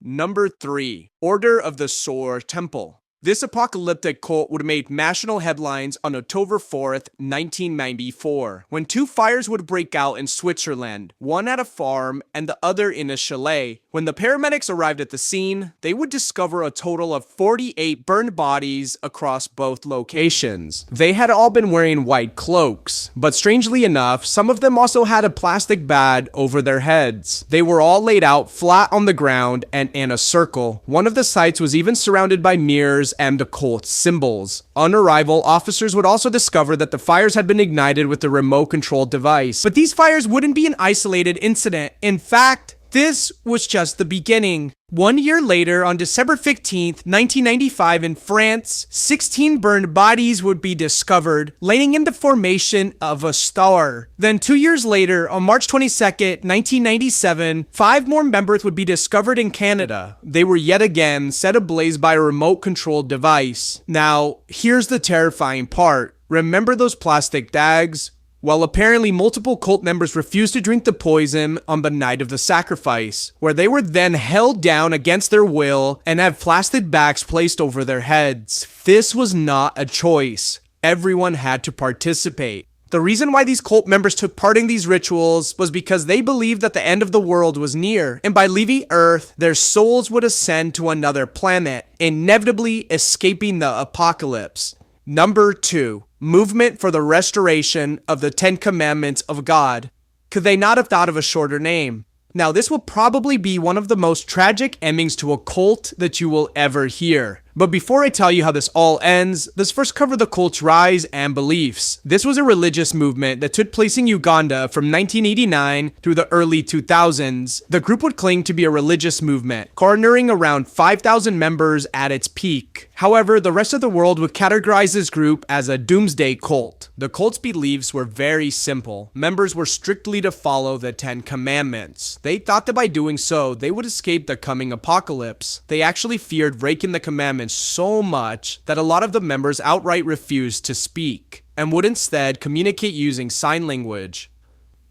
Number 3. Order of the Solar Temple. This apocalyptic cult would make national headlines on October 4th, 1994, when 2 fires would break out in Switzerland, one at a farm and the other in a chalet. When the paramedics arrived at the scene, they would discover a total of 48 burned bodies across both locations. They had all been wearing white cloaks, but strangely enough, some of them also had a plastic bag over their heads. They were all laid out flat on the ground and in a circle. One of the sites was even surrounded by mirrors and occult symbols. On arrival, officers would also discover that the fires had been ignited with a remote-controlled device. But these fires wouldn't be an isolated incident. In fact, this was just the beginning. 1 year later, on December 15th, 1995, in France, 16 burned bodies would be discovered, laying in the formation of a star. Then 2 years later, on March 22nd, 1997, 5 more members would be discovered in Canada. They were yet again set ablaze by a remote-controlled device. Now, here's the terrifying part. Remember those plastic bags? Well, apparently multiple cult members refused to drink the poison on the night of the sacrifice, where they were then held down against their will and have plastic bags placed over their heads. This was not a choice. Everyone had to participate. The reason why these cult members took part in these rituals was because they believed that the end of the world was near, and by leaving Earth, their souls would ascend to another planet, inevitably escaping the apocalypse. Number 2. Movement for the restoration of the 10 Commandments of God. Could they not have thought of a shorter name? Now, this will probably be one of the most tragic endings to a cult that you will ever hear. But before I tell you how this all ends, let's first cover the cult's rise and beliefs. This was a religious movement that took place in Uganda from 1989 through the early 2000s. The group would claim to be a religious movement, garnering around 5,000 members at its peak. However, the rest of the world would categorize this group as a doomsday cult. The cult's beliefs were very simple. Members were strictly to follow the 10 Commandments. They thought that by doing so, they would escape the coming apocalypse. They actually feared breaking the commandments so much that a lot of the members outright refused to speak and would instead communicate using sign language.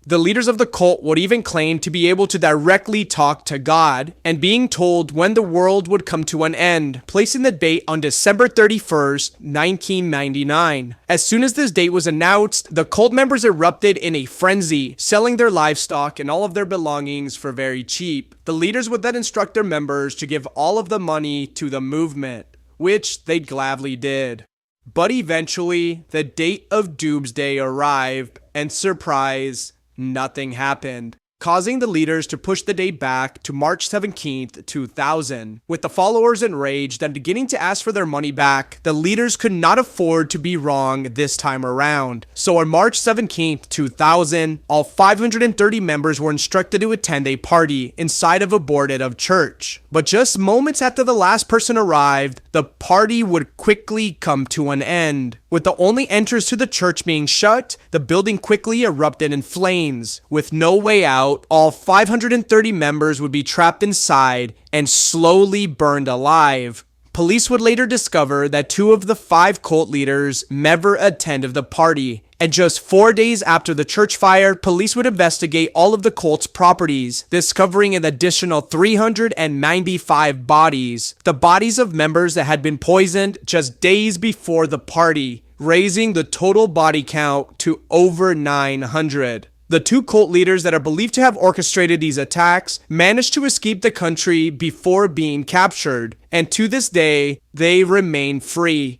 The leaders of the cult would even claim to be able to directly talk to God and being told when the world would come to an end, placing the date on December 31st, 1999. As soon as this date was announced, the cult members erupted in a frenzy, selling their livestock and all of their belongings for very cheap. The leaders would then instruct their members to give all of the money to the movement, which they gladly did. But eventually, the date of doomsday arrived, and surprise, nothing happened, causing the leaders to push the date back to March 17th, 2000. With the followers enraged and beginning to ask for their money back, the leaders could not afford to be wrong this time around. So on March 17th, 2000, all 530 members were instructed to attend a party inside of a boarded-up church. But just moments after the last person arrived, the party would quickly come to an end. With the only entrance to the church being shut, the building quickly erupted in flames. With no way out, all 530 members would be trapped inside and slowly burned alive. Police would later discover that 2 of the 5 cult leaders never attended the party. And just 4 days after the church fire, police would investigate all of the cult's properties, discovering an additional 395 bodies. The bodies of members that had been poisoned just days before the party, raising the total body count to over 900. The 2 cult leaders that are believed to have orchestrated these attacks managed to escape the country before being captured, and to this day, they remain free.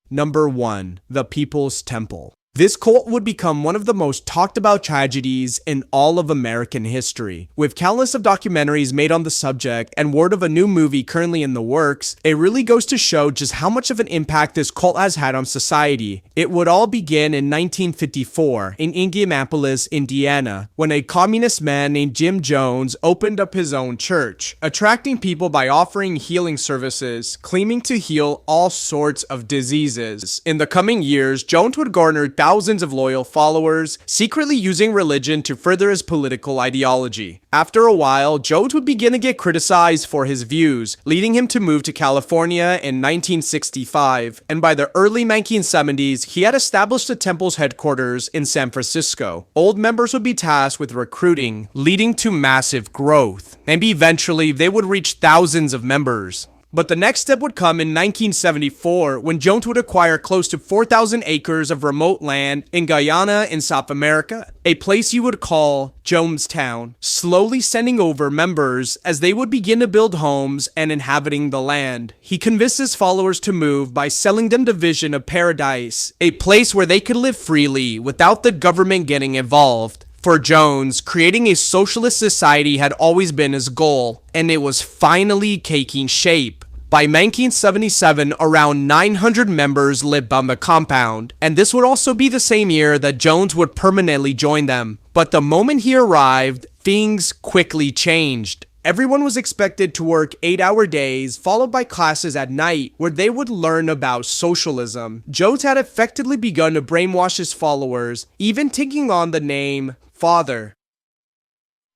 Number 1. The People's Temple. This cult would become one of the most talked about tragedies in all of American history. With countless of documentaries made on the subject and word of a new movie currently in the works, it really goes to show just how much of an impact this cult has had on society. It would all begin in 1954 in Indianapolis, Indiana, when a communist man named Jim Jones opened up his own church, attracting people by offering healing services, claiming to heal all sorts of diseases. In the coming years, Jones would garner thousands of loyal followers, secretly using religion to further his political ideology. After a while, Jones would begin to get criticized for his views, leading him to move to California in 1965, and by the early 1970s, he had established the temple's headquarters in San Francisco. Old members would be tasked with recruiting, leading to massive growth, and eventually they would reach thousands of members. But the next step would come in 1974 when Jones would acquire close to 4,000 acres of remote land in Guyana in South America, a place he would call Jonestown, slowly sending over members as they would begin to build homes and inhabiting the land. He convinced his followers to move by selling them the vision of paradise, a place where they could live freely without the government getting involved. For Jones, creating a socialist society had always been his goal, and it was finally taking shape. By 1977, around 900 members lived on the compound, and this would also be the same year that Jones would permanently join them. But the moment he arrived, things quickly changed. Everyone was expected to work 8-hour days, followed by classes at night, where they would learn about socialism. Jones had effectively begun to brainwash his followers, even taking on the name Father.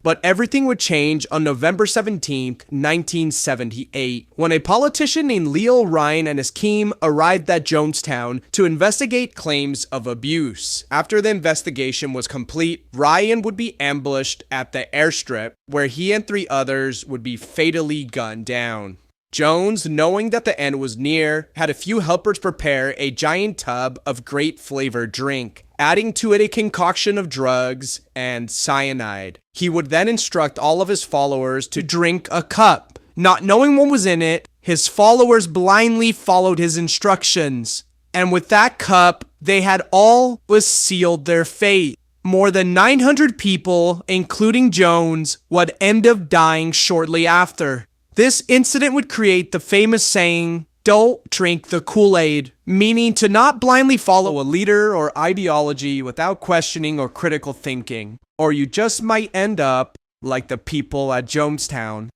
But everything would change on November 17, 1978, when a politician named Leo Ryan and his team arrived at Jonestown to investigate claims of abuse. After the investigation was complete, Ryan would be ambushed at the airstrip, where he and 3 others would be fatally gunned down. Jones, knowing that the end was near, had a few helpers prepare a giant tub of great flavored drink, adding to it a concoction of drugs and cyanide. He would then instruct all of his followers to drink a cup. Not knowing what was in it, his followers blindly followed his instructions. And with that cup, they had all but sealed their fate. More than 900 people, including Jones, would end up dying shortly after. This incident would create the famous saying, "Don't drink the Kool-Aid," meaning to not blindly follow a leader or ideology without questioning or critical thinking, or you just might end up like the people at Jonestown.